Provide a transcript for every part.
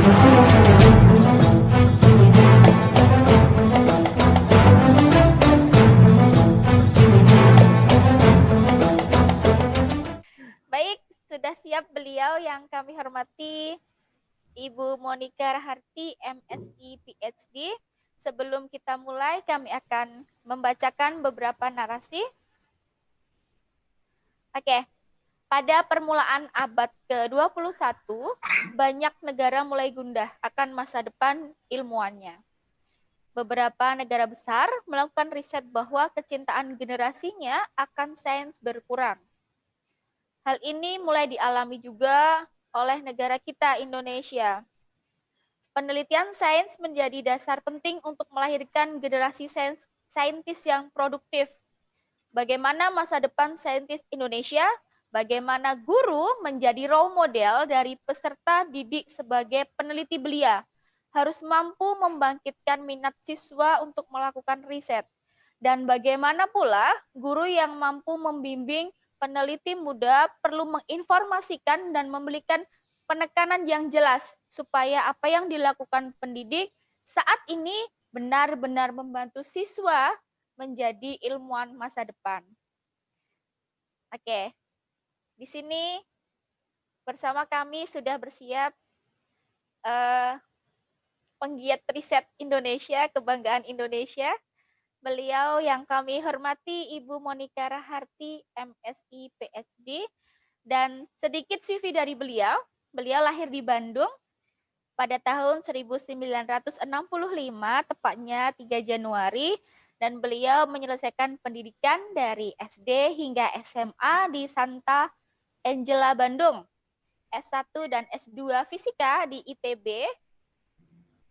Baik, sudah siap beliau yang kami hormati, Ibu Monika Raharti, MSI PhD. Sebelum kita mulai, kami akan membacakan beberapa narasi. Oke, pada permulaan abad ke-21, banyak negara mulai gundah akan masa depan ilmuannya. Beberapa negara besar melakukan riset bahwa kecintaan generasinya akan sains berkurang. Hal ini mulai dialami juga oleh negara kita, Indonesia. Penelitian sains menjadi dasar penting untuk melahirkan generasi saintis yang produktif. Bagaimana masa depan saintis Indonesia? Bagaimana guru menjadi role model dari peserta didik sebagai peneliti belia? Harus mampu membangkitkan minat siswa untuk melakukan riset. Dan bagaimana pula guru yang mampu membimbing peneliti muda perlu menginformasikan dan memberikan penekanan yang jelas supaya apa yang dilakukan pendidik saat ini benar-benar membantu siswa menjadi ilmuwan masa depan. Oke, di sini bersama kami sudah bersiap penggiat riset Indonesia, kebanggaan Indonesia. Beliau yang kami hormati Ibu Monika Raharti, MSI PhD. Dan sedikit CV dari beliau. Beliau lahir di Bandung pada tahun 1965, tepatnya 3 Januari. Dan beliau menyelesaikan pendidikan dari SD hingga SMA di Santa Angela, Bandung. S1 dan S2 Fisika di ITB.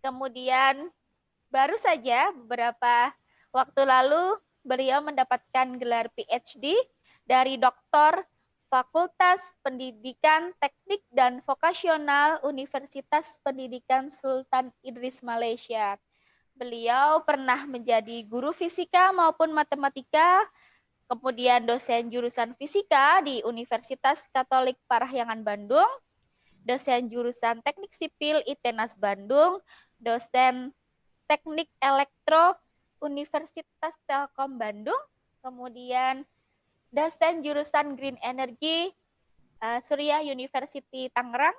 Kemudian baru saja beberapa waktu lalu beliau mendapatkan gelar PhD dari Doktor Fakultas Pendidikan Teknik dan Vokasional Universitas Pendidikan Sultan Idris Malaysia. Beliau pernah menjadi guru fisika maupun matematika, kemudian dosen jurusan fisika di Universitas Katolik Parahyangan Bandung, dosen jurusan Teknik Sipil ITENAS Bandung, dosen Teknik Elektro Universitas Telkom Bandung, kemudian dosen jurusan Green Energy Surya University Tangerang,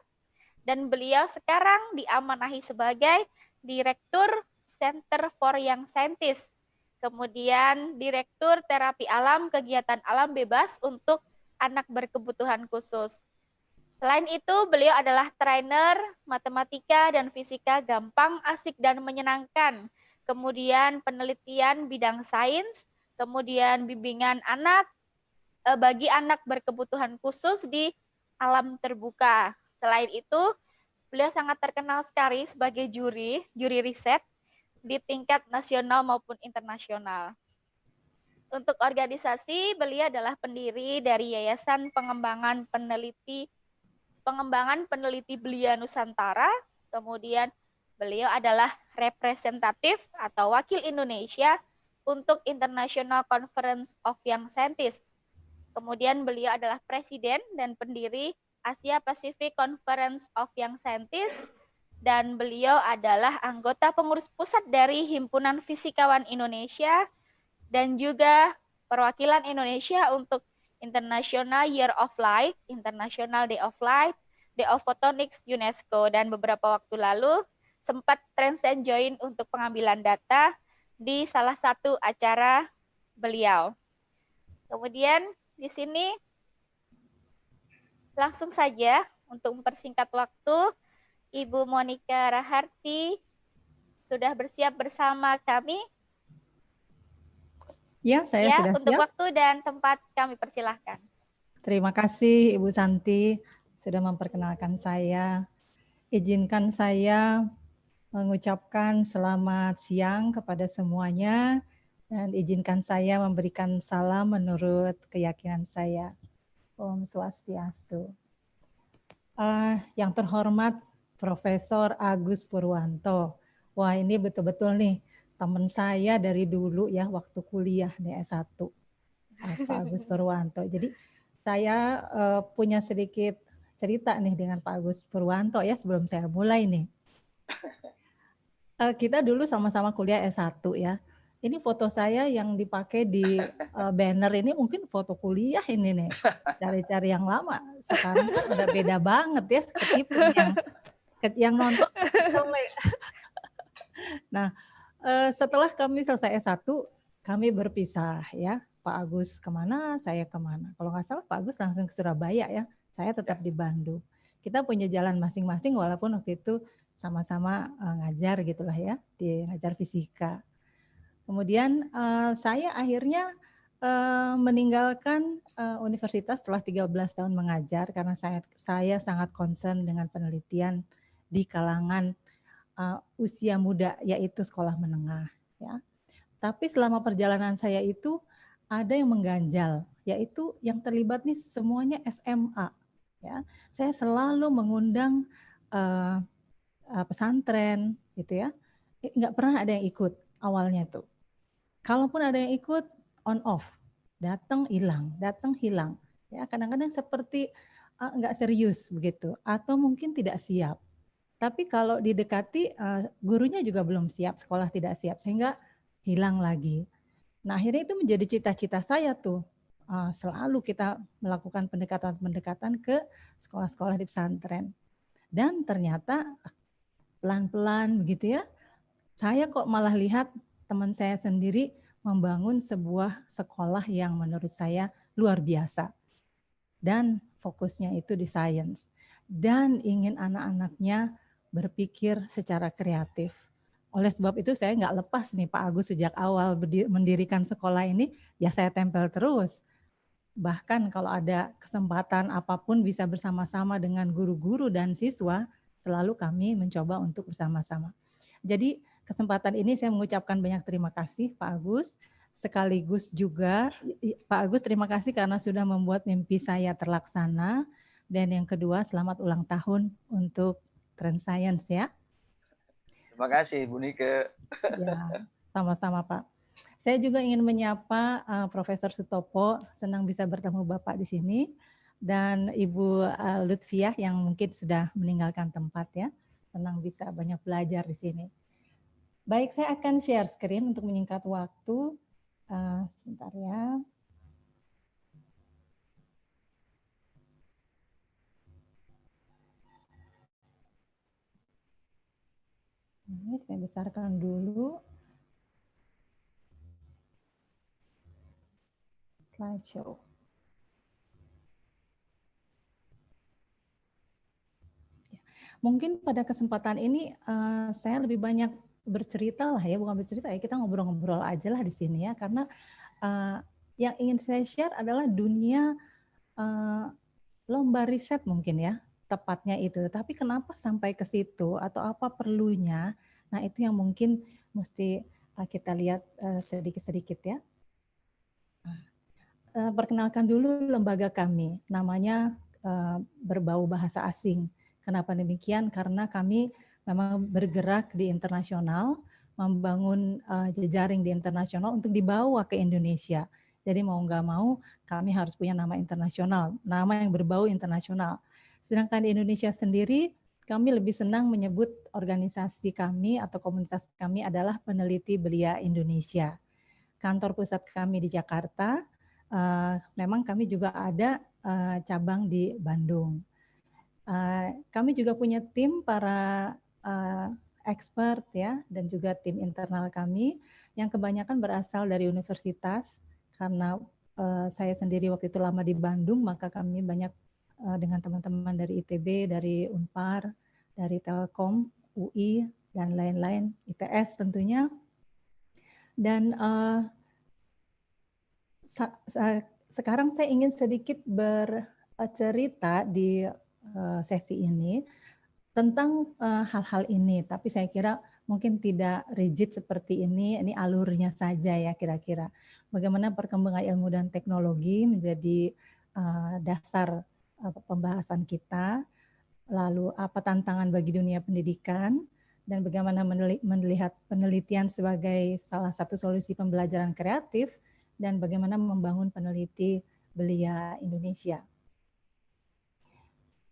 dan beliau sekarang diamanahi sebagai Direktur Center for Young Scientists, kemudian Direktur Terapi Alam Kegiatan Alam Bebas untuk anak berkebutuhan khusus. Selain itu, beliau adalah trainer matematika dan fisika gampang, asik, dan menyenangkan. Kemudian penelitian bidang sains, kemudian bimbingan anak bagi anak berkebutuhan khusus di alam terbuka. Selain itu, beliau sangat terkenal sekali sebagai juri riset di tingkat nasional maupun internasional. Untuk organisasi, beliau adalah pendiri dari Yayasan Pengembangan Peneliti Belia Nusantara, kemudian beliau adalah representatif atau wakil Indonesia untuk International Conference of Young Scientists. Kemudian beliau adalah presiden dan pendiri Asia Pacific Conference of Young Scientists, dan beliau adalah anggota pengurus pusat dari Himpunan Fisikawan Indonesia dan juga perwakilan Indonesia untuk International Year of Light, International Day of Light, Day of Photonics UNESCO, dan beberapa waktu lalu sempat transcend join untuk pengambilan data di salah satu acara beliau. Kemudian di sini langsung saja untuk mempersingkat waktu, Ibu Monika Raharti sudah bersiap bersama kami. Ya, saya sudah untuk siap. Waktu dan tempat kami persilahkan. Terima kasih Ibu Santi sudah memperkenalkan saya. Izinkan saya mengucapkan selamat siang kepada semuanya dan izinkan saya memberikan salam menurut keyakinan saya. Om Swastiastu. Yang terhormat Profesor Agus Purwanto. Wah, ini betul-betul nih teman saya dari dulu ya waktu kuliah di S1. Pak Agus Purwanto. Jadi saya punya sedikit cerita nih dengan Pak Agus Purwanto ya sebelum saya mulai nih. Kita dulu sama-sama kuliah S1 ya. Ini foto saya yang dipakai di banner ini mungkin foto kuliah ini nih. Cari-cari yang lama. Sekarang kan udah beda banget ya, ketipu yang nonton rame. Nah, setelah kami selesai S1, kami berpisah ya. Pak Agus kemana, saya kemana. Kalau nggak salah Pak Agus langsung ke Surabaya ya. Saya tetap di Bandung. Kita punya jalan masing-masing walaupun waktu itu sama-sama ngajar gitulah ya, ngajar fisika. Kemudian saya akhirnya meninggalkan universitas setelah 13 tahun mengajar karena saya sangat concern dengan penelitian di kalangan usia muda, yaitu sekolah menengah. Ya. Tapi selama perjalanan saya itu ada yang mengganjal, yaitu yang terlibat nih semuanya SMA. Ya. Saya selalu mengundang pesantren, gitu ya. Nggak pernah ada yang ikut awalnya tuh. Kalaupun ada yang ikut, on off, datang hilang, datang hilang. Ya, kadang-kadang seperti nggak serius begitu, atau mungkin tidak siap. Tapi kalau didekati, gurunya juga belum siap, sekolah tidak siap, sehingga hilang lagi. Nah, akhirnya itu menjadi cita-cita saya tuh. Selalu kita melakukan pendekatan-pendekatan ke sekolah-sekolah di pesantren. Dan ternyata pelan-pelan begitu ya, saya kok malah lihat teman saya sendiri membangun sebuah sekolah yang menurut saya luar biasa. Dan fokusnya itu di sains. Dan ingin anak-anaknya berpikir secara kreatif. Oleh sebab itu saya nggak lepas nih Pak Agus sejak awal mendirikan sekolah ini, ya saya tempel terus. Bahkan kalau ada kesempatan apapun bisa bersama-sama dengan guru-guru dan siswa, selalu kami mencoba untuk bersama-sama. Jadi kesempatan ini saya mengucapkan banyak terima kasih Pak Agus. Sekaligus juga Pak Agus terima kasih karena sudah membuat mimpi saya terlaksana. Dan yang kedua, selamat ulang tahun untuk Trend Science ya. Terima kasih Bu Nike. Ya, sama-sama Pak. Saya juga ingin menyapa Profesor Sutopo, senang bisa bertemu Bapak di sini, dan Ibu Lutfiah yang mungkin sudah meninggalkan tempat ya, senang bisa banyak belajar di sini. Baik, saya akan share screen untuk menyingkat waktu. Sebentar ya. Ini saya besarkan dulu slideshow. Mungkin pada kesempatan ini saya lebih banyak bercerita lah ya, bukan bercerita ya, kita ngobrol-ngobrol aja lah di sini ya, karena yang ingin saya share adalah dunia lomba riset mungkin ya, tepatnya itu. Tapi kenapa sampai ke situ atau apa perlunya? Nah itu yang mungkin mesti kita lihat sedikit-sedikit ya. Perkenalkan dulu lembaga kami, namanya Berbau Bahasa Asing. Kenapa demikian? Karena kami memang bergerak di internasional, membangun jejaring di internasional untuk dibawa ke Indonesia. Jadi mau nggak mau kami harus punya nama internasional, nama yang berbau internasional. Sedangkan di Indonesia sendiri, kami lebih senang menyebut organisasi kami atau komunitas kami adalah Peneliti Belia Indonesia. Kantor pusat kami di Jakarta, memang kami juga ada cabang di Bandung. Kami juga punya tim para expert ya, dan juga tim internal kami yang kebanyakan berasal dari universitas. Karena saya sendiri waktu itu lama di Bandung, maka kami banyak dengan teman-teman dari ITB, dari Unpar, dari Telkom, UI, dan lain-lain, ITS tentunya. Dan sekarang saya ingin sedikit bercerita di sesi ini tentang hal-hal ini, tapi saya kira mungkin tidak rigid seperti ini alurnya saja ya kira-kira. Bagaimana perkembangan ilmu dan teknologi menjadi dasar pembahasan kita, lalu apa tantangan bagi dunia pendidikan, dan bagaimana melihat penelitian sebagai salah satu solusi pembelajaran kreatif, dan bagaimana membangun peneliti belia Indonesia.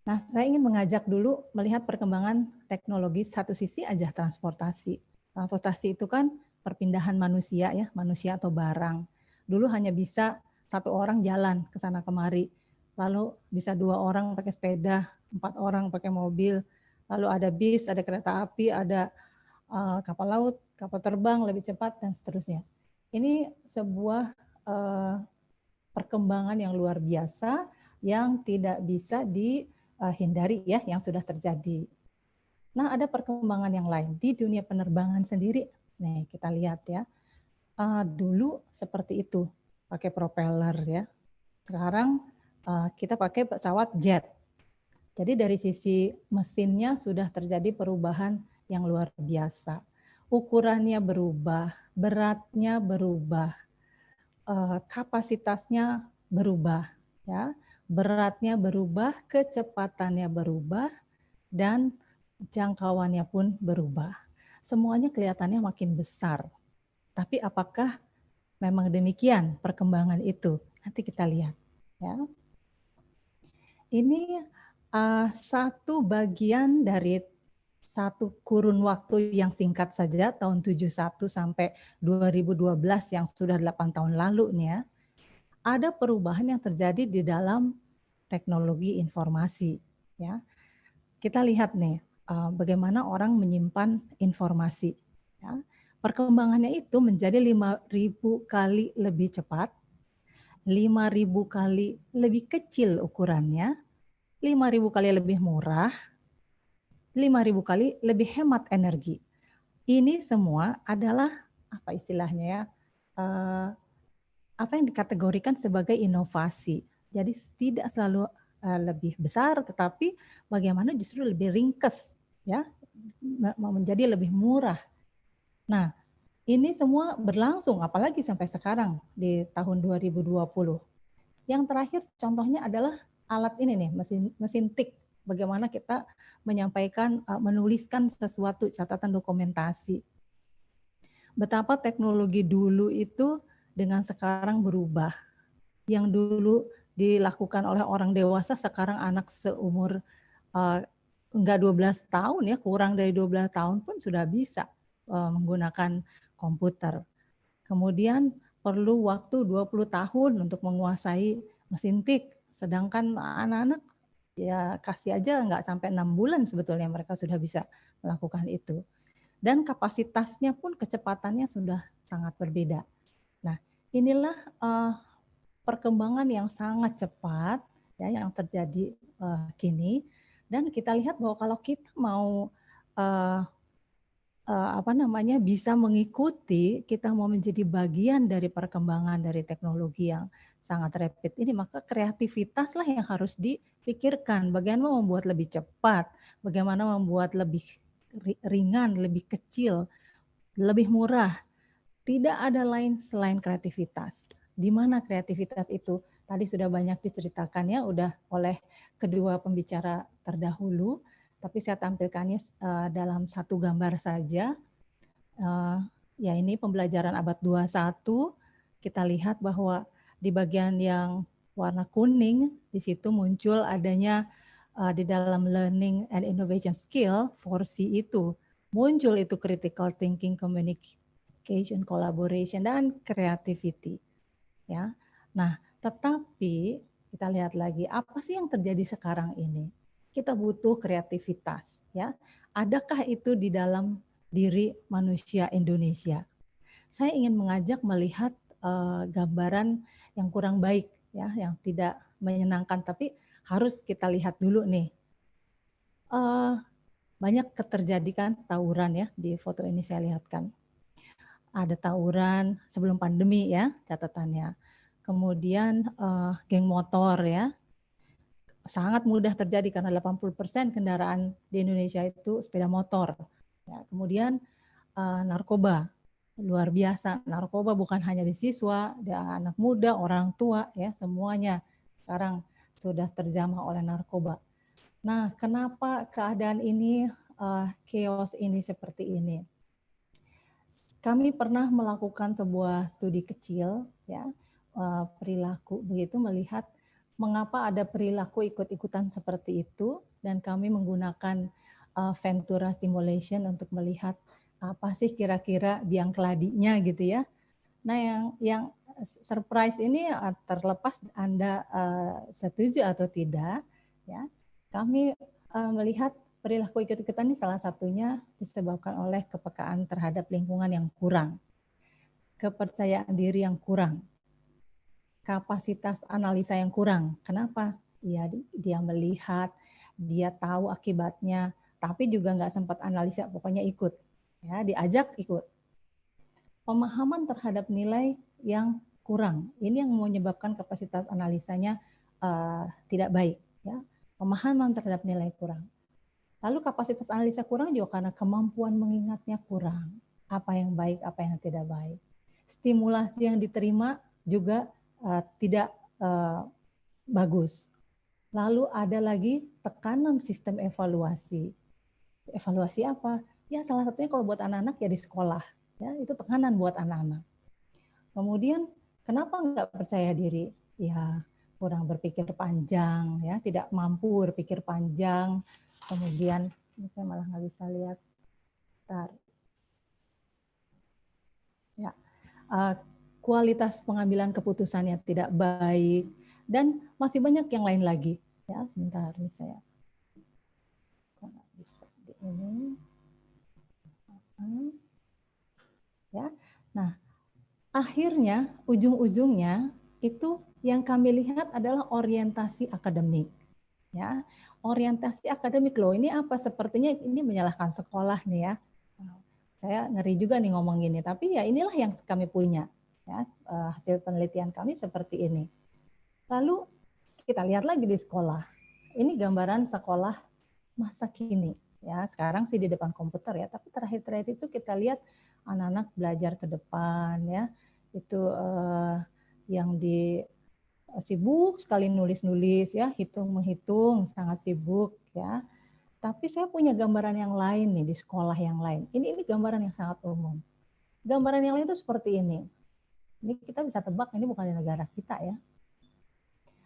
Nah, saya ingin mengajak dulu melihat perkembangan teknologi satu sisi aja transportasi. Transportasi itu kan perpindahan manusia ya, manusia atau barang. Dulu hanya bisa satu orang jalan ke sana kemari, lalu bisa 2 orang pakai sepeda, 4 orang pakai mobil, lalu ada bis, ada kereta api, ada kapal laut, kapal terbang lebih cepat dan seterusnya. Ini sebuah perkembangan yang luar biasa yang tidak bisa dihindari ya, yang sudah terjadi. Nah, ada perkembangan yang lain di dunia penerbangan sendiri. Nih, kita lihat ya. Dulu seperti itu, pakai propeller ya. Sekarang kita pakai pesawat jet. Jadi dari sisi mesinnya sudah terjadi perubahan yang luar biasa. Ukurannya berubah, beratnya berubah, kapasitasnya berubah, ya, beratnya berubah, kecepatannya berubah, dan jangkauannya pun berubah. Semuanya kelihatannya makin besar. Tapi apakah memang demikian perkembangan itu? Nanti kita lihat. Ya. Ini satu bagian dari satu kurun waktu yang singkat saja, tahun 71 sampai 2012 yang sudah 8 tahun lalu nih ya. Ada perubahan yang terjadi di dalam teknologi informasi. Ya, kita lihat nih bagaimana orang menyimpan informasi. Ya. Perkembangannya itu menjadi 5.000 kali lebih cepat, 5.000 kali lebih kecil ukurannya, 5.000 kali lebih murah, 5.000 kali lebih hemat energi. Ini semua adalah apa istilahnya ya? Apa yang dikategorikan sebagai inovasi. Jadi tidak selalu lebih besar, tetapi bagaimana justru lebih ringkes, ya, menjadi lebih murah. Nah, ini semua berlangsung, apalagi sampai sekarang di tahun 2020. Yang terakhir contohnya adalah alat ini nih, mesin tik. Bagaimana kita menyampaikan, menuliskan sesuatu, catatan dokumentasi. Betapa teknologi dulu itu dengan sekarang berubah. Yang dulu dilakukan oleh orang dewasa, sekarang anak seumur enggak 12 tahun ya, kurang dari 12 tahun pun sudah bisa menggunakan komputer. Kemudian perlu waktu 20 tahun untuk menguasai mesin tik, sedangkan anak-anak ya kasih aja nggak sampai 6 bulan sebetulnya mereka sudah bisa melakukan itu. Dan kapasitasnya pun kecepatannya sudah sangat berbeda. Nah, inilah perkembangan yang sangat cepat ya yang terjadi kini, dan kita lihat bahwa kalau kita mau bisa mengikuti, kita mau menjadi bagian dari perkembangan dari teknologi yang sangat rapid ini, maka kreativitaslah yang harus dipikirkan. Bagaimana membuat lebih cepat, bagaimana membuat lebih ringan, lebih kecil, lebih murah. Tidak ada lain selain kreativitas. Di mana kreativitas itu? Tadi sudah banyak diceritakan ya, udah oleh kedua pembicara terdahulu, tapi saya tampilkannya dalam satu gambar saja. Ya ini pembelajaran abad 21, kita lihat bahwa di bagian yang warna kuning, di situ muncul adanya di dalam learning and innovation skill, 4C itu, muncul itu critical thinking, communication, collaboration, dan creativity. Ya, nah tetapi kita lihat lagi apa sih yang terjadi sekarang ini? Kita butuh kreativitas, ya. Adakah itu di dalam diri manusia Indonesia? Saya ingin mengajak melihat gambaran yang kurang baik, ya, yang tidak menyenangkan, tapi harus kita lihat dulu nih. Banyak terjadi kan tawuran ya, di foto ini saya lihatkan. Ada tawuran sebelum pandemi ya catatannya. Kemudian geng motor ya, sangat mudah terjadi karena 80% kendaraan di Indonesia itu sepeda motor. Ya, kemudian narkoba, luar biasa. Narkoba bukan hanya di siswa, di anak muda, orang tua, ya semuanya sekarang sudah terjamah oleh narkoba. Nah, kenapa keadaan ini, chaos ini seperti ini? Kami pernah melakukan sebuah studi kecil, ya, perilaku begitu, melihat mengapa ada perilaku ikut-ikutan seperti itu, dan kami menggunakan Ventura simulation untuk melihat apa sih kira-kira biang keladinya gitu ya. Nah, yang surprise ini terlepas Anda setuju atau tidak, ya, kami melihat perilaku ikut-ikutan ini salah satunya disebabkan oleh kepekaan terhadap lingkungan yang kurang, kepercayaan diri yang kurang, kapasitas analisa yang kurang. Kenapa? Ya, dia melihat, dia tahu akibatnya, tapi juga nggak sempat analisa, pokoknya ikut. Ya, diajak ikut. Pemahaman terhadap nilai yang kurang. Ini yang menyebabkan kapasitas analisanya tidak baik. Ya. Pemahaman terhadap nilai kurang. Lalu kapasitas analisa kurang juga karena kemampuan mengingatnya kurang. Apa yang baik, apa yang tidak baik. Stimulasi yang diterima juga tidak bagus. Lalu ada lagi tekanan sistem evaluasi. Evaluasi apa? Ya salah satunya kalau buat anak-anak ya di sekolah. Ya, itu tekanan buat anak-anak. Kemudian kenapa nggak percaya diri? Ya kurang berpikir panjang, ya tidak mampu berpikir panjang. Kemudian ini saya malah nggak bisa lihat. Bentar. Ya, kualitas pengambilan keputusannya tidak baik dan masih banyak yang lain lagi. Ya, sebentar nih saya. Nggak bisa di ini. Ya, nah akhirnya ujung-ujungnya itu yang kami lihat adalah orientasi akademik. Ya, orientasi akademik loh. Ini apa? Sepertinya ini menyalahkan sekolah nih ya. Saya ngeri juga nih ngomong gini, tapi ya inilah yang kami punya. Ya, hasil penelitian kami seperti ini. Lalu kita lihat lagi di sekolah. Ini gambaran sekolah masa kini. Ya, sekarang sih di depan komputer ya, tapi terakhir-terakhir itu kita lihat anak-anak belajar ke depan ya. Itu yang di sibuk sekali nulis-nulis ya, hitung-menghitung, sangat sibuk ya. Tapi saya punya gambaran yang lain nih di sekolah yang lain. Ini gambaran yang sangat umum. Gambaran yang lain itu seperti ini. Ini kita bisa tebak ini bukan di negara kita ya.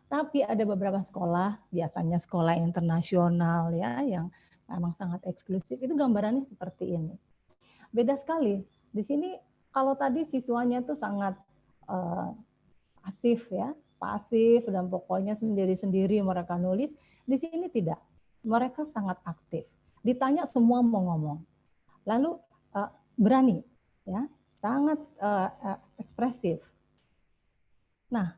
Tapi ada beberapa sekolah, biasanya sekolah internasional ya, yang memang sangat eksklusif, itu gambarannya seperti ini. Beda sekali. Di sini kalau tadi siswanya tuh sangat pasif ya, pasif dan pokoknya sendiri-sendiri mereka nulis. Di sini tidak. Mereka sangat aktif. Ditanya semua mau ngomong. Lalu berani ya, sangat ekspresif. Nah,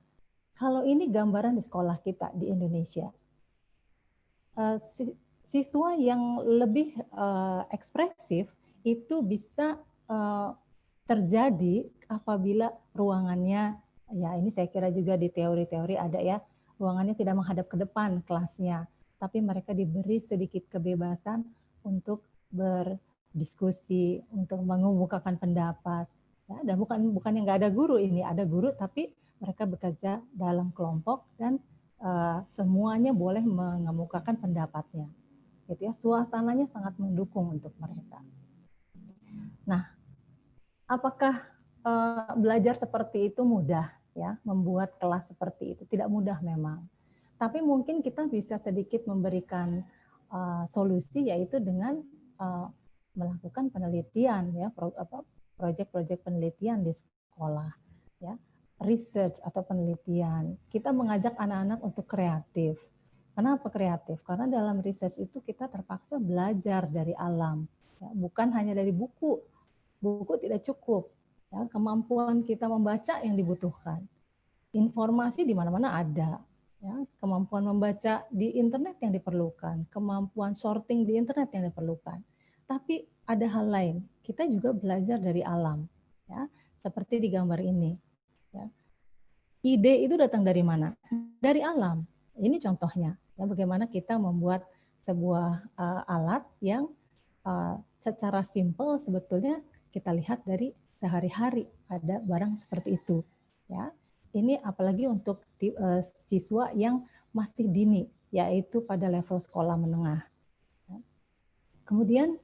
kalau ini gambaran di sekolah kita di Indonesia. Siswa yang lebih ekspresif itu bisa terjadi apabila ruangannya, ya ini saya kira juga di teori-teori ada ya, ruangannya tidak menghadap ke depan kelasnya, tapi mereka diberi sedikit kebebasan untuk berdiskusi, untuk mengemukakan pendapat. Ya, dan bukan yang nggak ada guru ini, ada guru tapi mereka bekerja dalam kelompok dan semuanya boleh mengemukakan pendapatnya. Gitu ya, suasananya sangat mendukung untuk mereka. Nah, apakah belajar seperti itu mudah ya, membuat kelas seperti itu? Tidak mudah memang. Tapi mungkin kita bisa sedikit memberikan solusi, yaitu dengan melakukan penelitian ya, proyek-proyek penelitian di sekolah ya, research atau penelitian. Kita mengajak anak-anak untuk kreatif. Kenapa kreatif? Karena dalam research itu kita terpaksa belajar dari alam, ya, bukan hanya dari buku. Buku tidak cukup. Ya, kemampuan kita membaca yang dibutuhkan. Informasi di mana-mana ada. Ya, kemampuan membaca di internet yang diperlukan, kemampuan sorting di internet yang diperlukan. Tapi ada hal lain. Kita juga belajar dari alam. Ya, seperti di gambar ini. Ya. Ide itu datang dari mana? Dari alam. Ini contohnya. Ya, bagaimana kita membuat sebuah alat yang secara simpel sebetulnya kita lihat dari sehari-hari ada barang seperti itu. Ya, ini apalagi untuk siswa yang masih dini, yaitu pada level sekolah menengah. Kemudian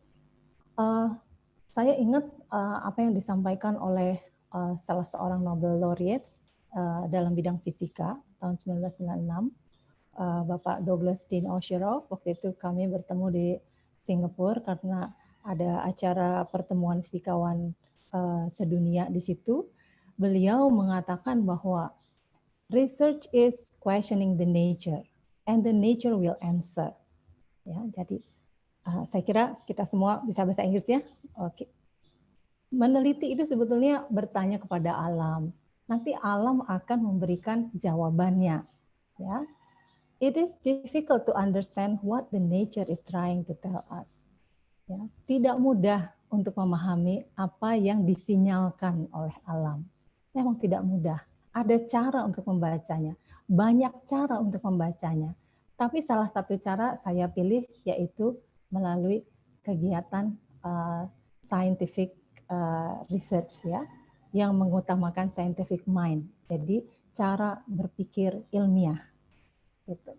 saya ingat apa yang disampaikan oleh salah seorang Nobel laureate dalam bidang fisika tahun 1996. Bapak Douglas Dean Osheroff. Waktu itu kami bertemu di Singapura karena ada acara pertemuan fisikawan sedunia di situ. Beliau mengatakan bahwa research is questioning the nature and the nature will answer. Ya, jadi saya kira kita semua bisa bahasa Inggris ya. Oke. Meneliti itu sebetulnya bertanya kepada alam. Nanti alam akan memberikan jawabannya. Ya. It is difficult to understand what the nature is trying to tell us. Ya, tidak mudah untuk memahami apa yang disinyalkan oleh alam. Memang tidak mudah. Ada cara untuk membacanya, banyak cara untuk membacanya. Tapi salah satu cara saya pilih yaitu melalui kegiatan scientific research ya, yang mengutamakan scientific mind. Jadi cara berpikir ilmiah. Gitu.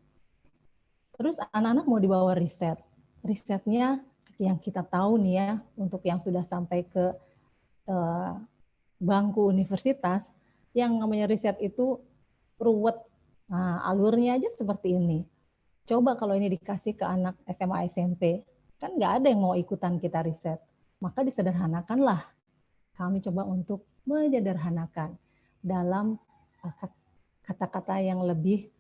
Terus anak-anak mau dibawa riset. Risetnya yang kita tahu nih ya, untuk yang sudah sampai ke bangku universitas, yang namanya riset itu ruwet. Nah, alurnya aja seperti ini. Coba kalau ini dikasih ke anak SMA SMP, kan nggak ada yang mau ikutan kita riset. Maka disederhanakanlah. Kami coba untuk menyederhanakan dalam kata-kata yang lebih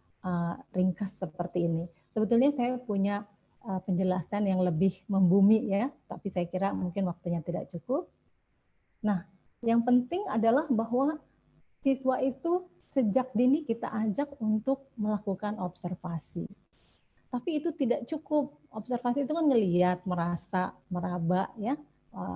ringkas seperti ini. Sebetulnya saya punya penjelasan yang lebih membumi ya, tapi saya kira mungkin waktunya tidak cukup. Nah, yang penting adalah bahwa siswa itu sejak dini kita ajak untuk melakukan observasi. Tapi itu tidak cukup. Observasi itu kan ngelihat, merasa, meraba ya,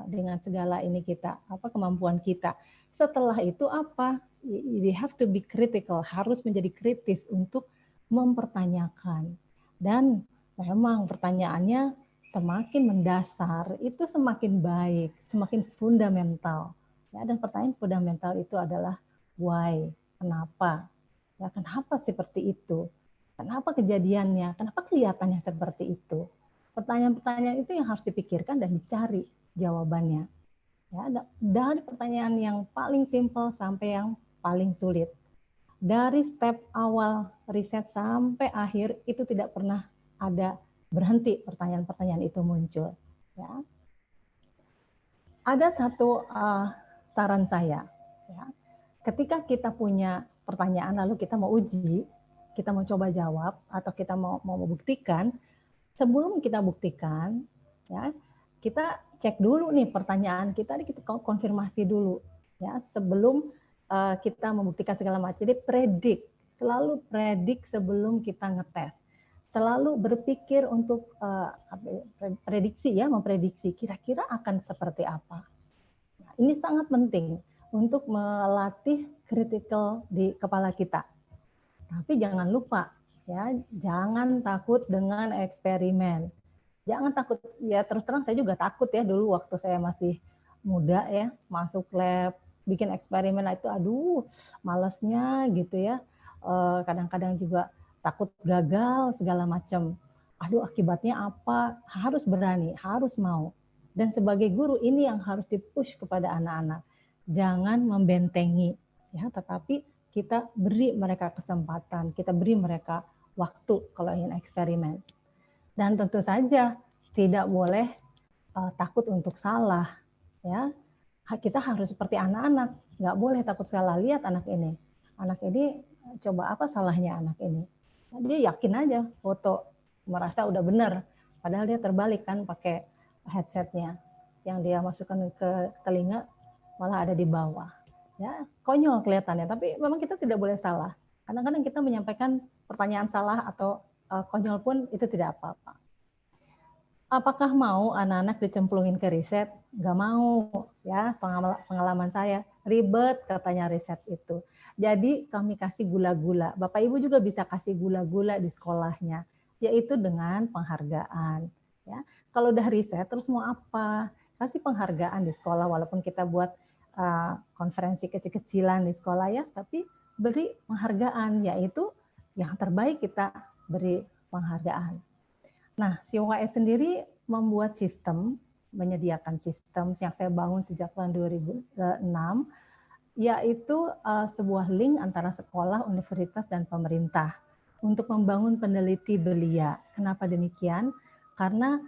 dengan segala ini kita, kemampuan kita. Setelah itu apa? We have to be critical, harus menjadi kritis untuk mempertanyakan. Dan memang pertanyaannya semakin mendasar, itu semakin baik, semakin fundamental. Ya, dan pertanyaan fundamental itu adalah why, kenapa? Ya, kenapa seperti itu? Kenapa kejadiannya? Kenapa kelihatannya seperti itu? Pertanyaan-pertanyaan itu yang harus dipikirkan dan dicari jawabannya. Ya, dari pertanyaan yang paling simpel sampai yang paling sulit. Dari step awal riset sampai akhir itu tidak pernah ada berhenti pertanyaan-pertanyaan itu muncul. Ya. Ada satu saran saya. Ya. Ketika kita punya pertanyaan lalu kita mau uji, kita mau coba jawab atau kita mau membuktikan, sebelum kita buktikan, ya kita cek dulu nih pertanyaan kita konfirmasi dulu, ya sebelum kita membuktikan segala macam. Jadi selalu predik sebelum kita ngetes, selalu berpikir untuk prediksi ya, memprediksi kira-kira akan seperti apa. Nah, ini sangat penting untuk melatih critical di kepala kita. Tapi jangan lupa ya, jangan takut dengan eksperimen. Jangan takut, ya terus terang saya juga takut ya dulu waktu saya masih muda ya, masuk lab, bikin eksperimen itu aduh malesnya gitu ya. Kadang-kadang juga takut gagal segala macam. Aduh akibatnya apa? Harus berani, harus mau. Dan sebagai guru ini yang harus dipush kepada anak-anak. Jangan membentengi ya, tetapi kita beri mereka kesempatan, kita beri mereka waktu kalau ingin eksperimen. Dan tentu saja tidak boleh takut untuk salah. Ya, kita harus seperti anak-anak, nggak boleh takut salah. Lihat anak ini coba apa salahnya anak ini? Dia yakin aja foto, merasa udah benar, padahal dia terbalik kan pakai headsetnya, yang dia masukkan ke telinga malah ada di bawah. Ya, konyol kelihatannya, tapi memang kita tidak boleh salah. Kadang-kadang kita menyampaikan pertanyaan salah atau konyol pun itu tidak apa-apa. Apakah mau anak-anak dicemplungin ke riset? Nggak mau, ya pengalaman saya. Ribet katanya riset itu. Jadi kami kasih gula-gula. Bapak Ibu juga bisa kasih gula-gula di sekolahnya, yaitu dengan penghargaan. Ya, kalau udah riset terus mau apa? Kasih penghargaan di sekolah, walaupun kita buat konferensi kecil-kecilan di sekolah ya, tapi beri penghargaan, yaitu yang terbaik kita beri penghargaan. Nah, CYS sendiri membuat sistem, menyediakan sistem yang saya bangun sejak tahun 2006, yaitu sebuah link antara sekolah, universitas, dan pemerintah untuk membangun peneliti belia. Kenapa demikian? Karena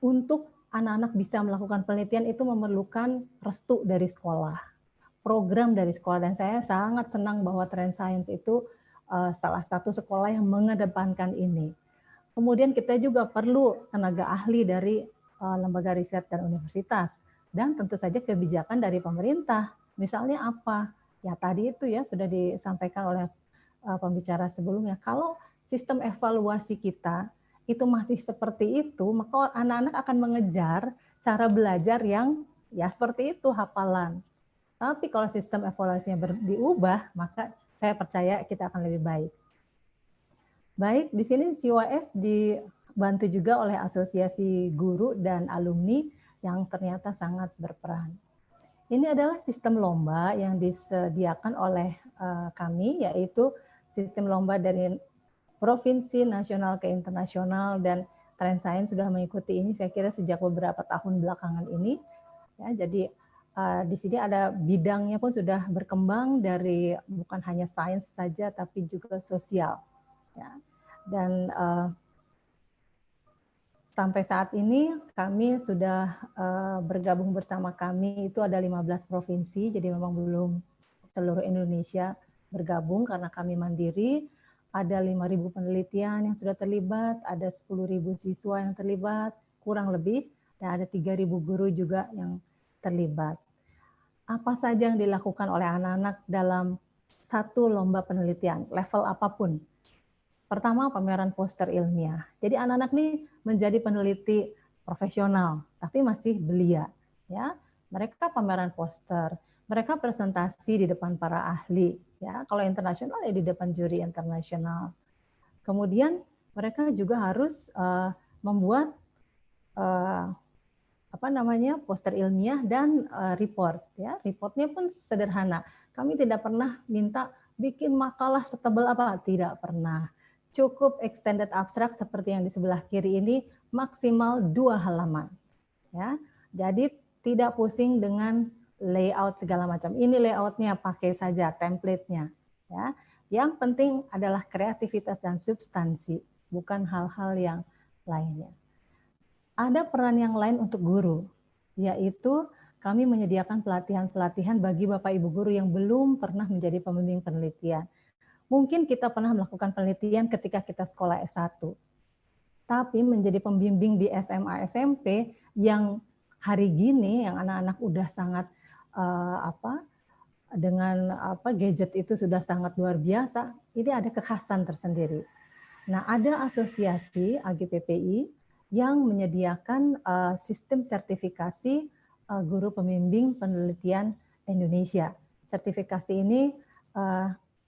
untuk anak-anak bisa melakukan penelitian itu memerlukan restu dari sekolah, program dari sekolah, dan saya sangat senang bahwa Trend Science itu salah satu sekolah yang mengedepankan ini. Kemudian kita juga perlu tenaga ahli dari lembaga riset dan universitas, dan tentu saja kebijakan dari pemerintah. Misalnya apa? Ya tadi itu ya sudah disampaikan oleh pembicara sebelumnya. Kalau sistem evaluasi kita itu masih seperti itu, maka anak-anak akan mengejar cara belajar yang ya seperti itu, hafalan. Tapi kalau sistem evaluasinya diubah, maka saya percaya kita akan lebih baik. Baik, di sini CYS dibantu juga oleh asosiasi guru dan alumni yang ternyata sangat berperan. Ini adalah sistem lomba yang disediakan oleh kami, yaitu sistem lomba dari provinsi, nasional ke internasional, dan Trend Science sudah mengikuti ini saya kira sejak beberapa tahun belakangan ini. Ya, jadi di sini ada bidangnya pun sudah berkembang dari bukan hanya sains saja tapi juga sosial. Ya. Dan sampai saat ini kami sudah bergabung bersama kami itu ada 15 provinsi, jadi memang belum seluruh Indonesia bergabung karena kami mandiri. Ada 5.000 penelitian yang sudah terlibat, ada 10.000 siswa yang terlibat, kurang lebih, dan ada 3.000 guru juga yang terlibat. Apa saja yang dilakukan oleh anak-anak dalam satu lomba penelitian, level apapun. Pertama, pameran poster ilmiah. Jadi anak-anak ini menjadi peneliti profesional, tapi masih belia. Ya, mereka pameran poster, mereka presentasi di depan para ahli. Ya, kalau internasional ya di depan juri internasional. Kemudian mereka juga harus membuat poster ilmiah dan report. Ya, reportnya pun sederhana. Kami tidak pernah minta bikin makalah setebal apa, tidak pernah. Cukup extended abstract seperti yang di sebelah kiri ini maksimal 2 halaman. Ya, jadi tidak pusing dengan layout segala macam. Ini layoutnya pakai saja template-nya. Ya, yang penting adalah kreativitas dan substansi, bukan hal-hal yang lainnya. Ada peran yang lain untuk guru, yaitu kami menyediakan pelatihan-pelatihan bagi Bapak Ibu guru yang belum pernah menjadi pembimbing penelitian. Mungkin kita pernah melakukan penelitian ketika kita sekolah S1, tapi menjadi pembimbing di SMA SMP yang hari gini yang anak-anak udah sangat gadget itu sudah sangat luar biasa, ini ada kekhasan tersendiri. Nah, ada asosiasi AGPPI yang menyediakan sistem sertifikasi guru pembimbing penelitian Indonesia. Sertifikasi ini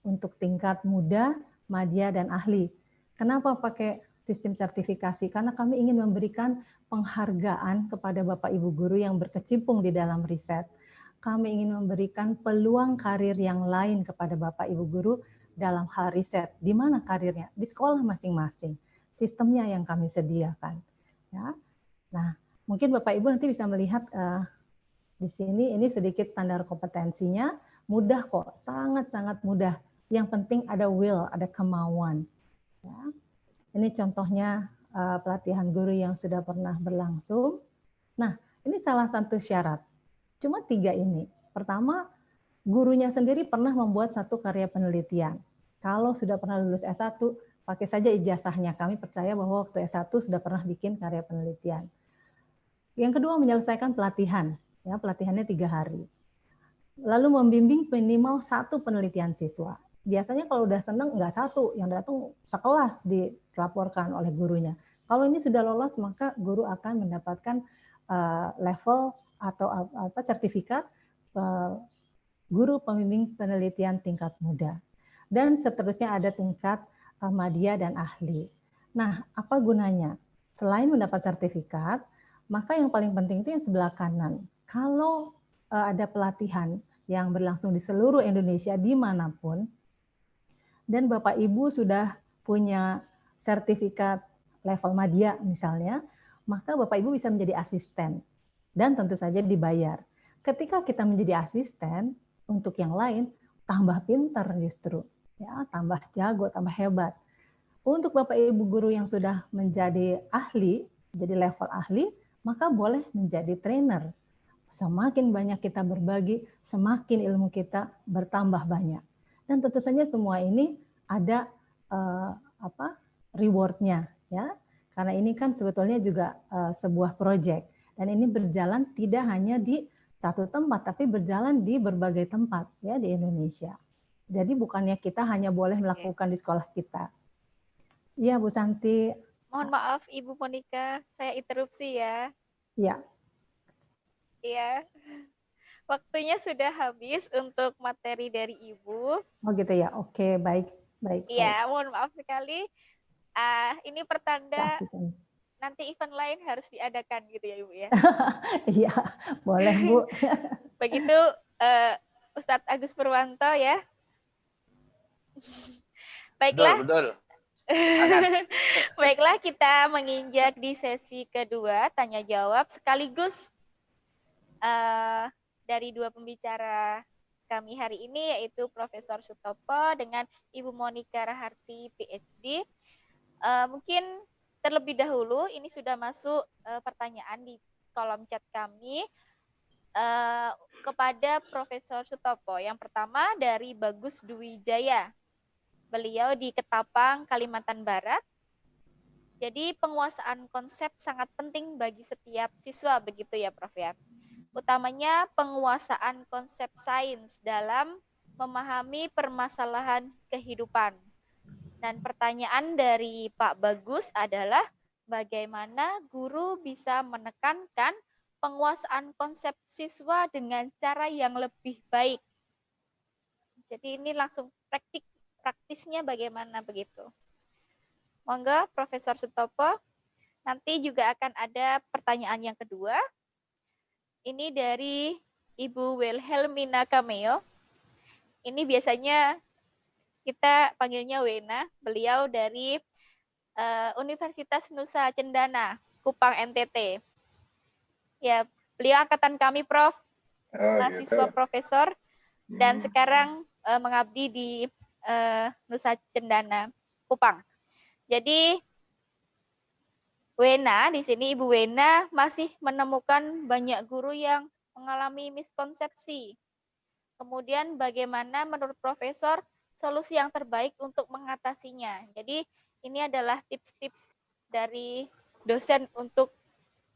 untuk tingkat muda, madya, dan ahli. Kenapa pakai sistem sertifikasi? Karena kami ingin memberikan penghargaan kepada Bapak Ibu guru yang berkecimpung di dalam riset. Kami ingin memberikan peluang karir yang lain kepada Bapak Ibu guru dalam hal riset. Di mana karirnya? Di sekolah masing-masing. Sistemnya yang kami sediakan. Ya. Nah, mungkin Bapak Ibu nanti bisa melihat di sini ini sedikit standar kompetensinya. Mudah kok, sangat-sangat mudah. Yang penting ada will, ada kemauan. Ya. Ini contohnya pelatihan guru yang sudah pernah berlangsung. Nah, ini salah satu syarat. Cuma 3 ini. Pertama, gurunya sendiri pernah membuat satu karya penelitian. Kalau sudah pernah lulus S1, pakai saja ijazahnya. Kami percaya bahwa waktu S1 sudah pernah bikin karya penelitian. Yang kedua, menyelesaikan pelatihan. Ya, pelatihannya 3 hari. Lalu membimbing minimal 1 penelitian siswa. Biasanya kalau udah senang, nggak 1, yang datang sekelas dilaporkan oleh gurunya. Kalau ini sudah lolos, maka guru akan mendapatkan level atau sertifikat guru pembimbing penelitian tingkat muda. Dan seterusnya ada tingkat madya dan ahli. Nah, apa gunanya? Selain mendapat sertifikat, maka yang paling penting itu yang sebelah kanan. Kalau ada pelatihan yang berlangsung di seluruh Indonesia dimanapun, dan Bapak Ibu sudah punya sertifikat level madya misalnya, maka Bapak Ibu bisa menjadi asisten dan tentu saja dibayar. Ketika kita menjadi asisten, untuk yang lain tambah pintar justru. ya, tambah jago, tambah hebat. Untuk Bapak Ibu guru yang sudah menjadi ahli, jadi level ahli, maka boleh menjadi trainer. Semakin banyak kita berbagi, semakin ilmu kita bertambah banyak. Dan tentu saja semua ini ada rewardnya, ya. Karena ini kan sebetulnya juga sebuah proyek, dan ini berjalan tidak hanya di satu tempat, tapi berjalan di berbagai tempat ya di Indonesia. Jadi bukannya kita hanya boleh melakukan di sekolah kita. Iya, Bu Santi. Mohon maaf Ibu Monica, saya interupsi ya. Iya. Iya. Waktunya sudah habis untuk materi dari Ibu. Oh gitu ya. Oke, baik. Iya, mohon maaf sekali. Ini pertanda nanti event lain harus diadakan gitu ya Ibu ya. Iya, boleh Bu. Begitu Ustadz Agus Purwanto ya. Baiklah. Betul. Baiklah, kita menginjak di sesi kedua tanya jawab sekaligus dari dua pembicara kami hari ini, yaitu Profesor Sutopo dengan Ibu Monica Raharti PhD. Mungkin terlebih dahulu ini sudah masuk pertanyaan di kolom chat kami kepada Profesor Sutopo. Yang pertama dari Bagus Dwi Jaya. Beliau di Ketapang, Kalimantan Barat. Jadi penguasaan konsep sangat penting bagi setiap siswa, begitu ya Prof ya. Utamanya penguasaan konsep sains dalam memahami permasalahan kehidupan. Dan pertanyaan dari Pak Bagus adalah bagaimana guru bisa menekankan penguasaan konsep siswa dengan cara yang lebih baik. Jadi ini langsung praktisnya bagaimana begitu. Monggo Profesor Sutopo. Nanti juga akan ada pertanyaan yang kedua. Ini dari Ibu Wilhelmina Cameo. Ini biasanya kita panggilnya Wena. Beliau dari Universitas Nusa Cendana, Kupang NTT. Ya, beliau angkatan kami Prof. Mahasiswa gitu. Profesor dan sekarang mengabdi di Nusa Cendana, Kupang. Jadi Wena di sini Ibu Wena masih menemukan banyak guru yang mengalami miskonsepsi. Kemudian bagaimana menurut Profesor solusi yang terbaik untuk mengatasinya. Jadi ini adalah tips-tips dari dosen untuk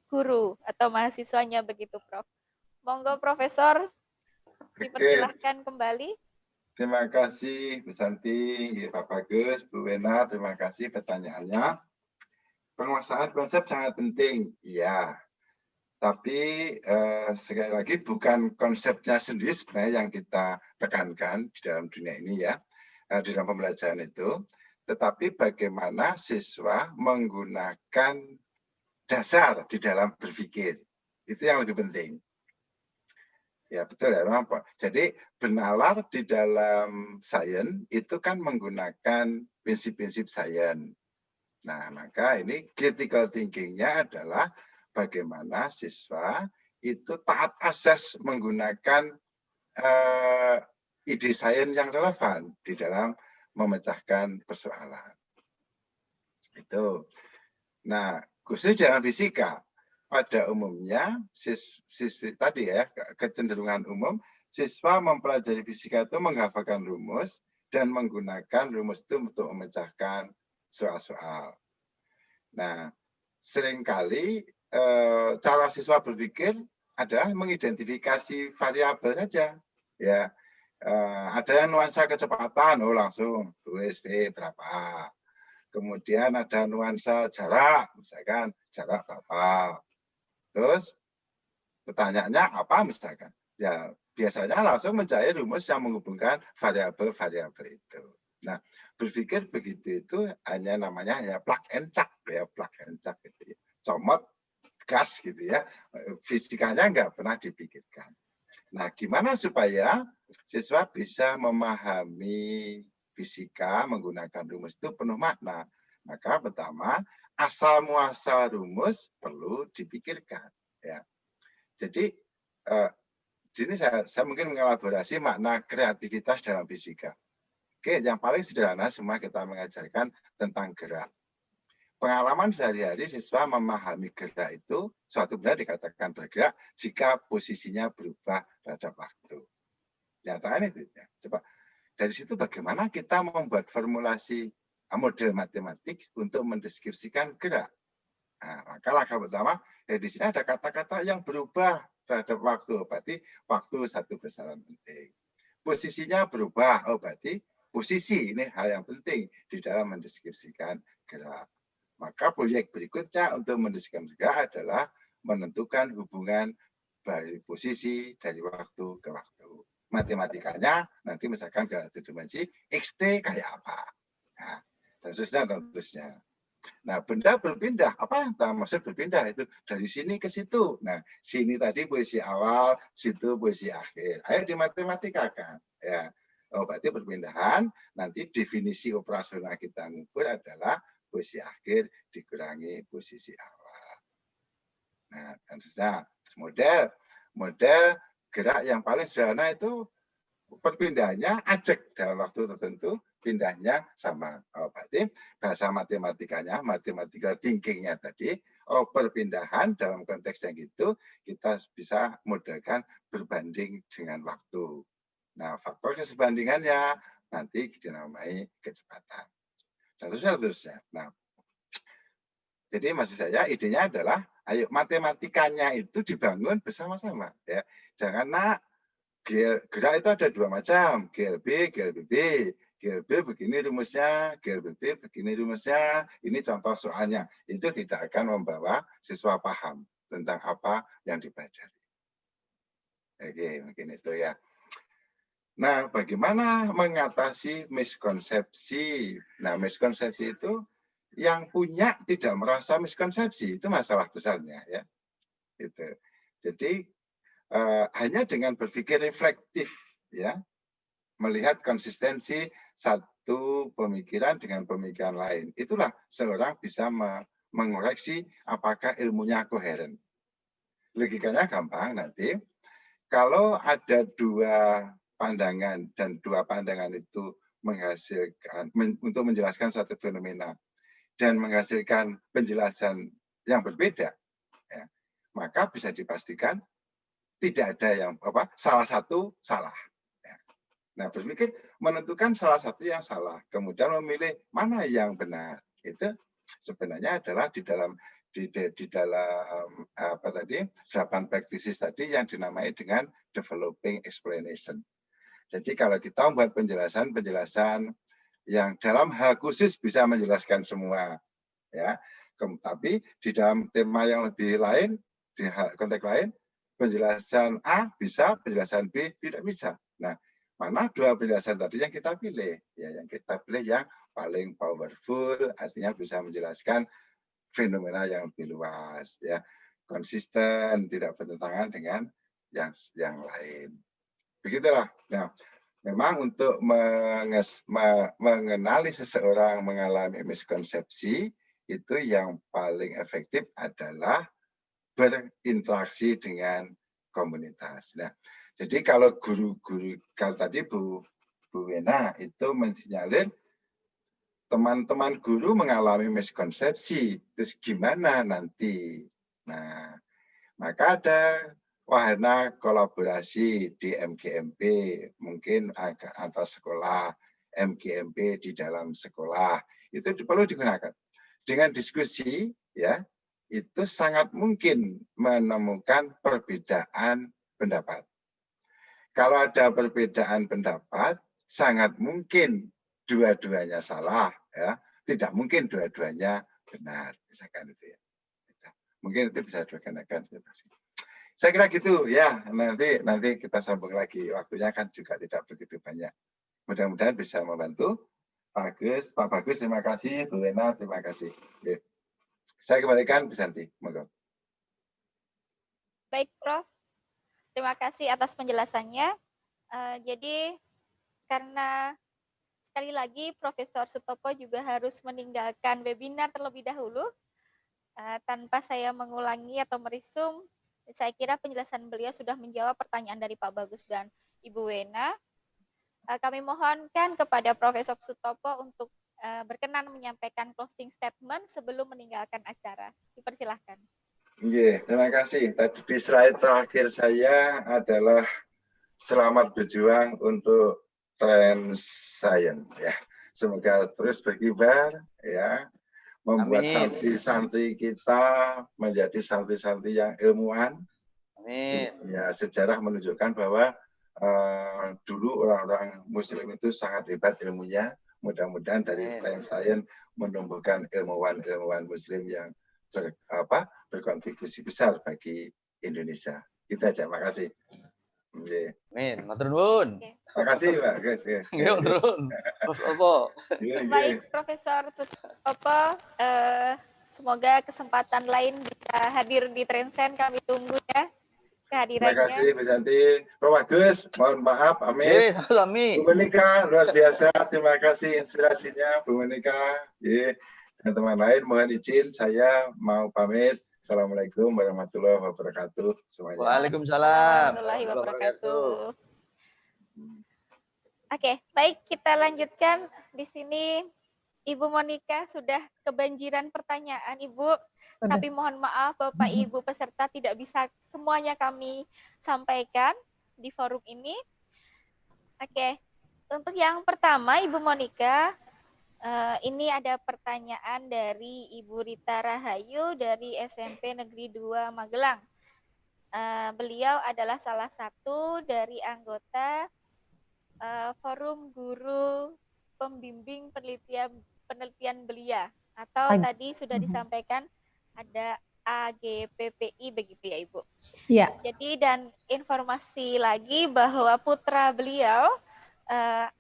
guru atau mahasiswanya begitu Prof. Monggo Profesor dipersilahkan kembali. Terima kasih Bu Santi, Pak Bagus, Bu Wena, terima kasih pertanyaannya. Penguasaan konsep sangat penting, iya. Tapi sekali lagi bukan konsepnya sendiri sebenarnya yang kita tekankan di dalam dunia ini ya, di dalam pembelajaran itu, tetapi bagaimana siswa menggunakan dasar di dalam berpikir, itu yang lebih penting. Ya betul ya, Pak. Jadi benalar di dalam sains itu kan menggunakan prinsip-prinsip sains. Nah, maka ini critical thinking-nya adalah bagaimana siswa itu taat asas menggunakan ide sains yang relevan di dalam memecahkan persoalan. Itu. Nah, khusus dalam fisika, pada umumnya siswi tadi ya, kecenderungan umum siswa mempelajari fisika itu menghafalkan rumus dan menggunakan rumus itu untuk memecahkan soal-soal. Nah, seringkali cara siswa berpikir adalah mengidentifikasi variabel saja. Ya, ada nuansa kecepatan, oh langsung tulis V berapa. Kemudian ada nuansa jarak, misalkan jarak berapa. Terus pertanyaannya apa misalkan? Ya biasanya langsung mencari rumus yang menghubungkan variabel-variabel itu. Nah, berpikir begitu itu hanya namanya ya plug and chuck ya, plug and chuck gitu ya. Comot gas gitu ya. Fisikanya nggak pernah dipikirkan. Nah, gimana supaya siswa bisa memahami fisika menggunakan rumus itu penuh makna? Maka pertama, asal muasal rumus perlu dipikirkan. Ya. Jadi ini saya mungkin mengelaborasi makna kreativitas dalam fisika. Oke, yang paling sederhana semua kita mengajarkan tentang gerak. Pengalaman sehari-hari siswa memahami gerak itu suatu benda dikatakan bergerak jika posisinya berubah terhadap waktu. Nyatakan itu. Ya. Coba dari situ bagaimana kita membuat formulasi model matematik untuk mendeskripsikan gerak. Nah, maka langkah pertama, di sini ada kata-kata yang berubah terhadap waktu. Berarti waktu satu besaran penting. Posisinya berubah, berarti posisi ini hal yang penting di dalam mendeskripsikan gerak. Maka proyek berikutnya untuk mendeskripsikan gerak adalah menentukan hubungan dari posisi dari waktu ke waktu. Matematikanya nanti misalkan ke satu dimensi XT kayak apa. Nah, dan seterusnya. Nah, benda berpindah. Apa yang maksud berpindah itu? Dari sini ke situ. Nah, sini tadi posisi awal, situ posisi akhir. Ayo dimatematika kan. Ya. Berarti perpindahan, nanti definisi operasional kita mengukur adalah posisi akhir dikurangi posisi awal. Nah, tentunya model gerak yang paling sederhana itu perpindahannya ajak dalam waktu tertentu, pindahnya sama. Berarti bahasa matematikanya, mathematical thinkingnya tadi, perpindahan dalam konteks yang gitu, kita bisa modelkan berbanding dengan waktu. Nah, faktor kesebandingannya nanti dinamai kecepatan. Dan terusnya. Nah, jadi maksud saya idenya adalah, ayo matematikanya itu dibangun bersama-sama. Ya. Jangan gerak itu ada dua macam, GLB, GLBB. GLB begini rumusnya, GLBB begini rumusnya. Ini contoh soalnya. Itu tidak akan membawa siswa paham tentang apa yang dipelajari. Oke, mungkin itu ya. Nah, bagaimana mengatasi miskonsepsi? Nah, miskonsepsi itu yang punya tidak merasa miskonsepsi, itu masalah besarnya ya. Itu. Jadi hanya dengan berpikir reflektif ya, melihat konsistensi satu pemikiran dengan pemikiran lain. Itulah seorang bisa mengoreksi apakah ilmunya koheren. Logikanya gampang nanti. Kalau ada dua pandangan dan dua pandangan itu menghasilkan untuk menjelaskan suatu fenomena dan menghasilkan penjelasan yang berbeda, ya, maka bisa dipastikan tidak ada yang salah satu salah. Ya. Nah, berpikir menentukan salah satu yang salah, kemudian memilih mana yang benar. Itu sebenarnya adalah di dalam apa tadi 8 practices tadi yang dinamai dengan developing explanation. Jadi kalau kita membuat penjelasan yang dalam hal khusus bisa menjelaskan semua, ya. Tapi di dalam tema yang lebih lain, di konteks lain, penjelasan A bisa, penjelasan B tidak bisa. Nah, mana dua penjelasan tadi yang kita pilih? Ya, yang kita pilih yang paling powerful, artinya bisa menjelaskan fenomena yang lebih luas, ya, konsisten, tidak bertentangan dengan yang lain. Begitulah. Nah, memang untuk mengenali seseorang mengalami miskonsepsi, itu yang paling efektif adalah berinteraksi dengan komunitas. Nah, jadi kalau guru-guru, kalau tadi Bu Wena itu mensinyalir teman-teman guru mengalami miskonsepsi, terus gimana nanti? Nah, maka ada wahana kolaborasi di MGMP, mungkin antar sekolah, MGMP di dalam sekolah, itu perlu digunakan. Dengan diskusi, ya, itu sangat mungkin menemukan perbedaan pendapat. Kalau ada perbedaan pendapat, sangat mungkin dua-duanya salah, ya. Tidak mungkin dua-duanya benar, misalkan itu ya. Mungkin itu bisa digunakan. Saya kira gitu ya. Nanti kita sambung lagi. Waktunya kan juga tidak begitu banyak. Mudah-mudahan bisa membantu. Pak Bagus, terima kasih. Bu Wena, terima kasih. Oke. Saya kembalikan Bu Santi. Monggo. Baik, Prof. Terima kasih atas penjelasannya. Jadi karena sekali lagi Profesor Sutopo juga harus meninggalkan webinar terlebih dahulu, tanpa saya mengulangi atau merisum, saya kira penjelasan beliau sudah menjawab pertanyaan dari Pak Bagus dan Ibu Wena. kami mohonkan kepada Profesor Sutopo untuk berkenan menyampaikan closing statement sebelum meninggalkan acara. Dipersilahkan. Iya, terima kasih. Tadi di slide terakhir saya adalah selamat berjuang untuk Trans Science ya. Semoga terus berkibar ya, membuat Amin. santri-santri kita menjadi santri-santri yang ilmuwan. Amin. Ya, sejarah menunjukkan bahwa dulu orang-orang Muslim itu sangat hebat ilmunya. Mudah-mudahan dari Trans Science menumbuhkan ilmuwan-ilmuwan Muslim yang berkontribusi besar bagi Indonesia. Kita aja, makasih. Amin. Matur nuwun. Terima kasih, Pak. Nggih, matur nuwun. Apa? Baik, Profesor Sutopo, semoga kesempatan lain bisa hadir di Trensen, kami tunggu ya kehadirannya. Terima kasih, Bu Santi. Pak Bagus, mohon maaf, Amin. Sami. Bu Monika, luar biasa. Terima kasih inspirasinya, Bu Monika. Dan teman lain, mohon izin saya mau pamit. Assalamualaikum warahmatullahi wabarakatuh semuanya. Waalaikumsalam warahmatullahi wabarakatuh. Oke, baik, kita lanjutkan. Di sini Ibu Monika sudah kebanjiran pertanyaan, Ibu. Tapi mohon maaf Bapak Ibu peserta tidak bisa semuanya kami sampaikan di forum ini. Oke, untuk yang pertama Ibu Monika, ini ada pertanyaan dari Ibu Rita Rahayu dari SMP Negeri 2 Magelang. Beliau adalah salah satu dari anggota Forum Guru Pembimbing Penelitian Belia, atau tadi sudah disampaikan ada AGPPI begitu ya Ibu. Iya. Jadi dan informasi lagi bahwa putra beliau